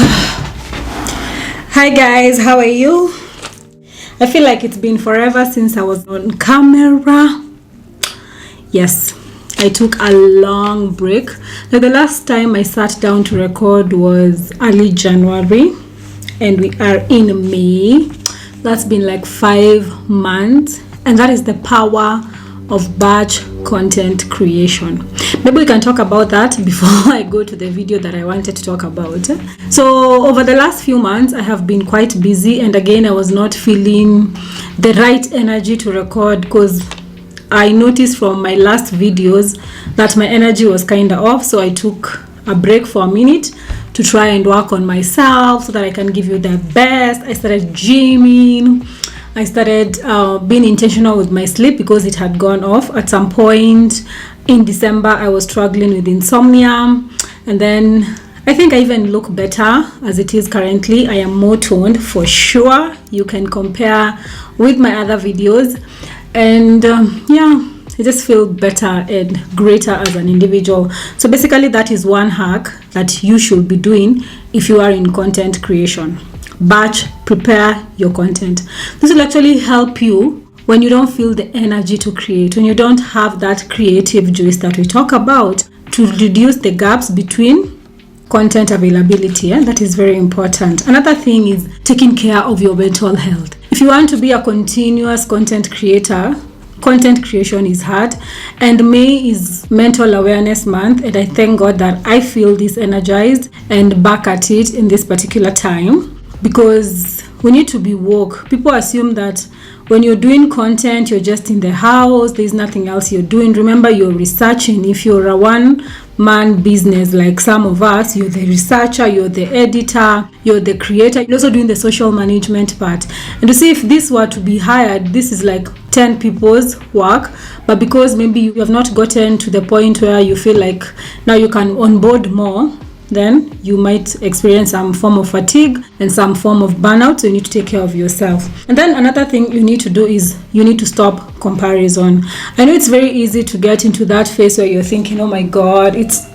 Hi guys, how are you? I feel like it's been forever since I was on camera. Yes, I took a long break. Now, the last time I sat down to record was early January, and we are in May. That's been like 5 months, and that is the power of batch content creation. Maybe we can talk about that before I go to the video that I wanted to talk about. So over the last few months, I have been quite busy, and again, I was not feeling the right energy to record because I noticed from my last videos that my energy was kind of off. So I took a break for a minute to try and work on myself so that I can give you the best. I started gymming. I started being intentional with my sleep because it had gone off at some point. In December, I was struggling with insomnia, and then I think I even look better as it is currently. I am more toned for sure. You can compare with my other videos, and I just feel better and greater as an individual. So basically, that is one hack that you should be doing if you are in content creation. Batch prepare your content. This will actually help you when you don't feel the energy to create, when you don't have that creative juice that we talk about, to reduce the gaps between content availability. That is very important. Another thing is taking care of your mental health. If you want to be a continuous content creator, content creation is hard, and May is Mental Awareness Month, and I thank God that I feel this energized and back at it in this particular time, because we need to be woke. People assume that when you're doing content, you're just in the house, there's nothing else you're doing. Remember, you're researching. If you're a one-man business like some of us, you're the researcher, you're the editor, you're the creator, you're also doing the social management part. And to see if this were to be hired, this is like 10 people's work, but because maybe you have not gotten to the point where you feel like now you can onboard more, then you might experience some form of fatigue and some form of burnout. So you need to take care of yourself. And then another thing you need to do is you need to stop comparison. I know it's very easy to get into that phase where you're thinking, oh my God, it's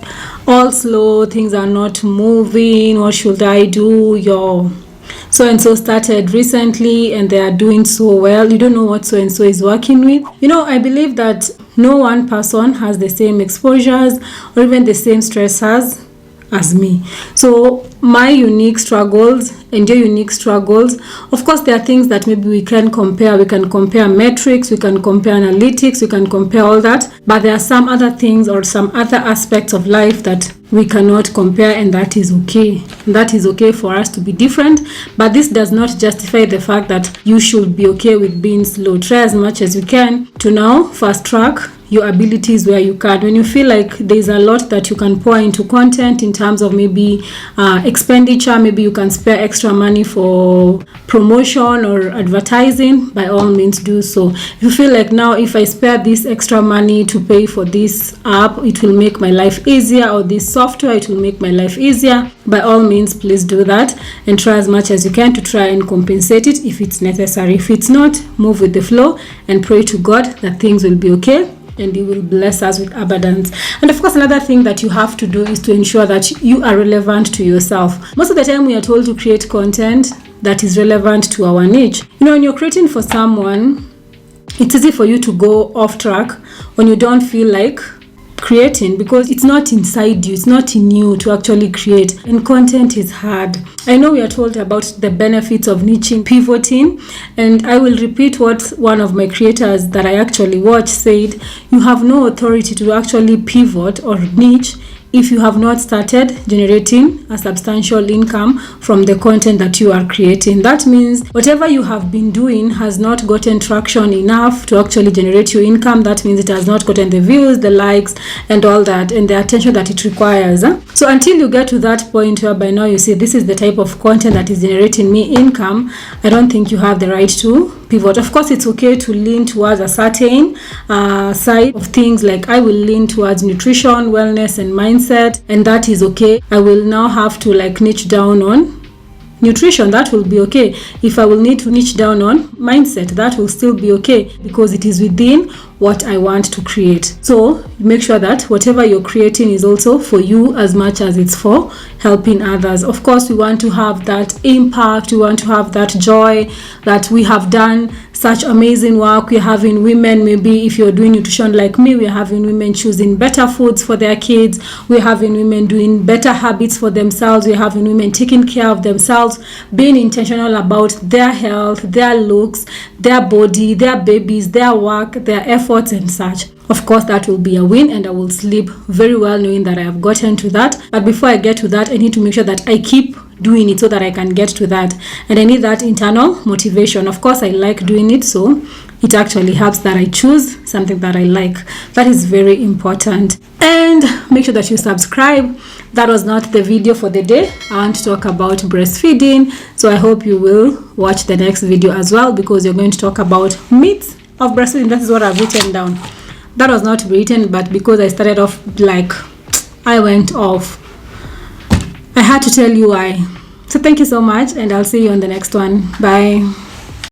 all slow, things are not moving, what should I do? Your so and so started recently and they are doing so well. You don't know what so and so is working with. I believe that no one person has the same exposures or even the same stressors as me. So my unique struggles and your unique struggles, of course, there are things that maybe we can compare. We can compare metrics, we can compare analytics, we can compare all that. But there are some other things or some other aspects of life that we cannot compare, and that is okay. And that is okay for us to be different. But this does not justify the fact that you should be okay with being slow. Try as much as you can to now fast track your abilities where you can. When you feel like there's a lot that you can pour into content in terms of maybe expenditure, maybe you can spare extra money for promotion or advertising, by all means do so. If you feel like now if I spare this extra money to pay for this app, it will make my life easier, or this software, it will make my life easier, by all means please do that and try as much as you can to try and compensate it if it's necessary. If it's not, move with the flow and pray to God that things will be okay, and He will bless us with abundance. And of course, another thing that you have to do is to ensure that you are relevant to yourself. Most of the time we are told to create content that is relevant to our niche. When you're creating for someone, it's easy for you to go off track when you don't feel like creating, because it's not inside you, it's not in you to actually create, and content is hard. I know we are told about the benefits of niching, pivoting, and I will repeat what one of my creators that I actually watch said: you have no authority to actually pivot or niche if you have not started generating a substantial income from the content that you are creating. That means whatever you have been doing has not gotten traction enough to actually generate your income. That means it has not gotten the views, the likes, and all that, and the attention that it requires. So until you get to that point where by now you say, this is the type of content that is generating me income, I don't think you have the right to pivot. Of course, it's okay to lean towards a certain side of things, like I will lean towards nutrition, wellness, and mindset, and that is okay. I will now have to niche down on nutrition. That will be okay. If I will need to niche down on mindset, that will still be okay, because it is within what I want to create. So make sure that whatever you're creating is also for you as much as it's for helping others. Of course, we want to have that impact, we want to have that joy that we have done such amazing work. We're having women, maybe if you're doing nutrition like me, we're having women choosing better foods for their kids, we're having women doing better habits for themselves, we're having women taking care of themselves, being intentional about their health, their looks, their body, their babies, their work, their efforts and such. Of course, that will be a win, and I will sleep very well knowing that I have gotten to that. But before I get to that, I need to make sure that I keep doing it so that I can get to that. And I need that internal motivation. Of course, I like doing it, so it actually helps that I choose something that I like. That is very important. And make sure that you subscribe. That was not the video for the day. I want to talk about breastfeeding. So I hope you will watch the next video as well, because you're going to talk about myths of breastfeeding. That is what I've written down. That was not written, but because I started off like I went off, I had to tell you why. So thank you so much, and I'll see you on the next one. Bye.